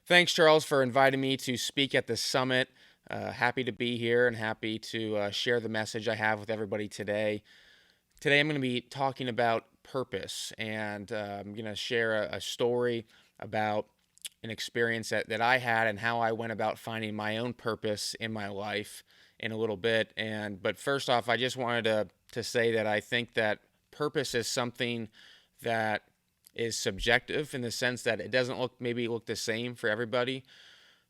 Thanks, Charles, for inviting me to speak at the summit. Happy to be here and happy to share the message I have with everybody today. Today, I'm going to be talking about purpose, and I'm going to share a story about an experience that I had and how I went about finding my own purpose in my life in a little bit. But first off, I just wanted to say that I think that purpose is something that is subjective in the sense that it doesn't look the same for everybody.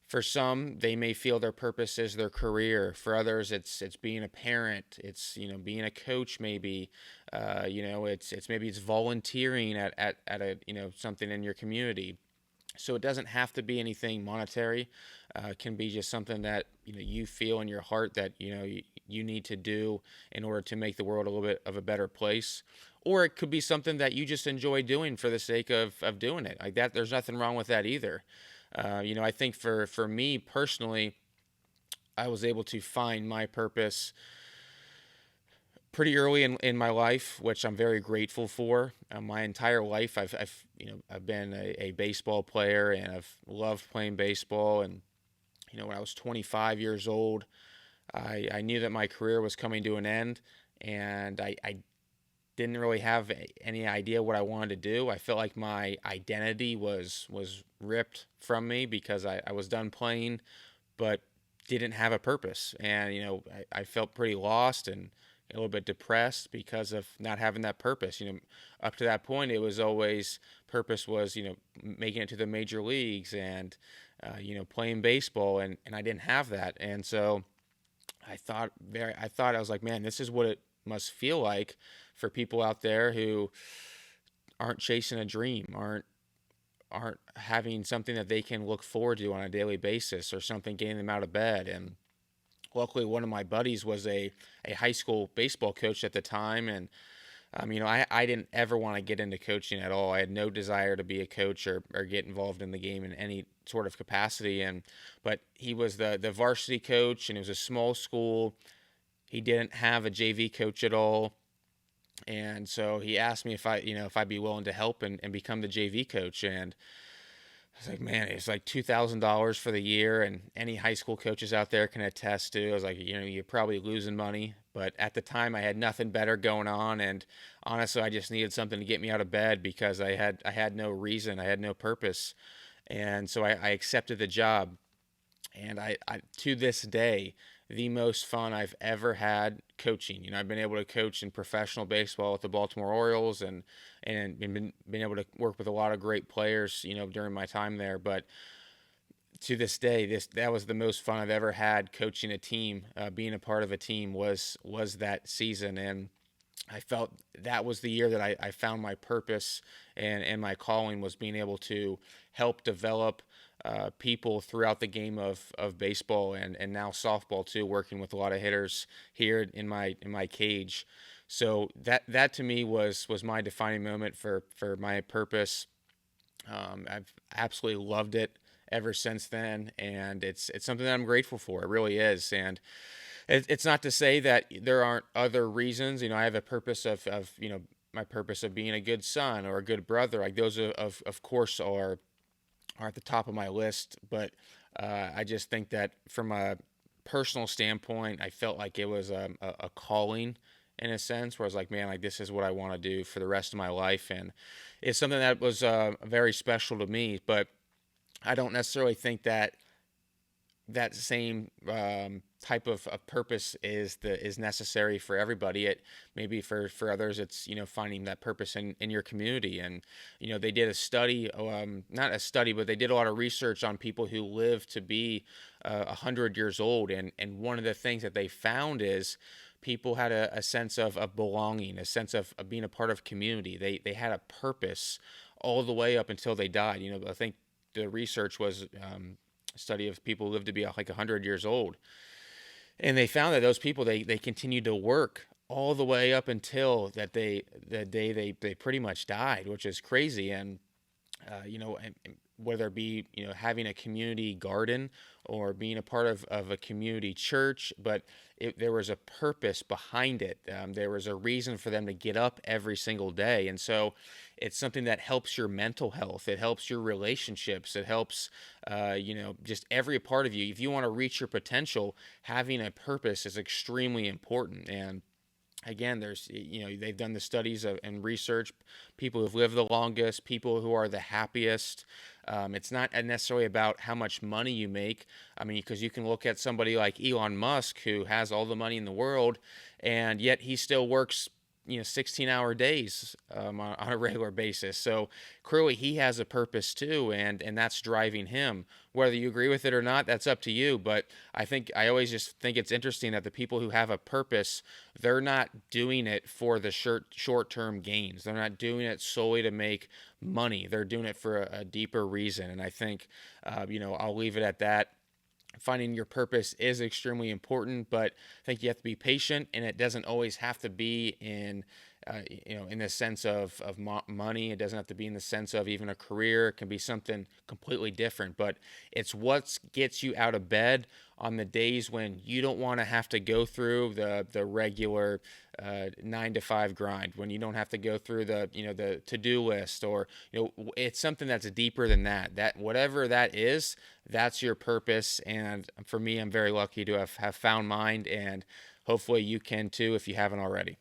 For some, they may feel their purpose is their career. For others, it's being a parent. It's being a coach. Maybe it's volunteering at a something in your community. So it doesn't have to be anything monetary. It can be just something that you feel in your heart that you need to do in order to make the world a little bit of a better place. Or it could be something that you just enjoy doing for the sake of doing it. Like that, there's nothing wrong with that either. I think for me personally, I was able to find my purpose pretty early in my life, which I'm very grateful for. My entire life, I've been a baseball player, and I've loved playing baseball. And when I was 25 years old, I knew that my career was coming to an end, and I didn't really have any idea what I wanted to do. I felt like my identity was ripped from me because I was done playing, but didn't have a purpose. And I felt pretty lost and a little bit depressed because of not having that purpose. Up to that point, it was always purpose was making it to the major leagues and playing baseball, and I didn't have that. And so I was like, man, this is what it must feel like for people out there who aren't chasing a dream, aren't having something that they can look forward to on a daily basis, or something getting them out of bed. And luckily, one of my buddies was a high school baseball coach at the time. And I didn't ever want to get into coaching at all. I had no desire to be a coach or get involved in the game in any sort of capacity. But he was the varsity coach, and it was a small school. He didn't have a JV coach at all. And so he asked me if I'd be willing to help and become the JV coach. And I was like, man, it's like $2,000 for the year, and any high school coaches out there can attest to. I was like, you're probably losing money, but at the time I had nothing better going on, and honestly, I just needed something to get me out of bed because I had no reason, I had no purpose, and so I accepted the job. And I to this day, the most fun I've ever had coaching. I've been able to coach in professional baseball with the Baltimore Orioles, and been able to work with a lot of great players, during my time there. But to this day, that was the most fun I've ever had coaching a team. Being a part of a team was that season, and I felt that was the year that I found my purpose, and my calling was being able to help develop people throughout the game of baseball, and now softball too, working with a lot of hitters here in my cage. So that to me was my defining moment for my purpose. I've absolutely loved it ever since then, and it's something that I'm grateful for. It really is. And it's not to say that there aren't other reasons. I have a purpose of my purpose of being a good son or a good brother. Like those of course are at the top of my list. But I just think that from a personal standpoint, I felt like it was a calling in a sense, where I was like, man, like this is what I want to do for the rest of my life, and it's something that was very special to me. But I don't necessarily think that same type of purpose is necessary for everybody. It maybe for others, it's finding that purpose in your community. And they did a study, not a study, but they did a lot of research on people who live to be 100 years old. And one of the things that they found is people had a sense of belonging, a sense of being a part of community. They had a purpose all the way up until they died. I think the research was study of people who lived to be like 100 years old. And they found that those people, they continued to work all the way up until the day they pretty much died, which is crazy. And whether it be, having a community garden or being a part of a community church, but there was a purpose behind it. There was a reason for them to get up every single day. And so it's something that helps your mental health. It helps your relationships. It helps, just every part of you. If you want to reach your potential, having a purpose is extremely important. And again, they've done the studies and research, people who've lived the longest, people who are the happiest. It's not necessarily about how much money you make. I mean, because you can look at somebody like Elon Musk, who has all the money in the world, and yet he still works 16-hour days, on a regular basis. So clearly he has a purpose too, and that's driving him. Whether you agree with it or not, that's up to you. But I always just think it's interesting that the people who have a purpose, they're not doing it for the short-term gains. They're not doing it solely to make money. They're doing it for a deeper reason. And I think, I'll leave it at that. Finding your purpose is extremely important, but I think you have to be patient, and it doesn't always have to be in the sense of money. It doesn't have to be in the sense of even a career. It can be something completely different, but it's what gets you out of bed on the days when you don't want to have to go through the regular 9 to 5 grind, when you don't have to go through the to-do list, or it's something that's deeper than that. That whatever that is, that's your purpose. And for me, I'm very lucky to have found mine, and hopefully you can too if you haven't already.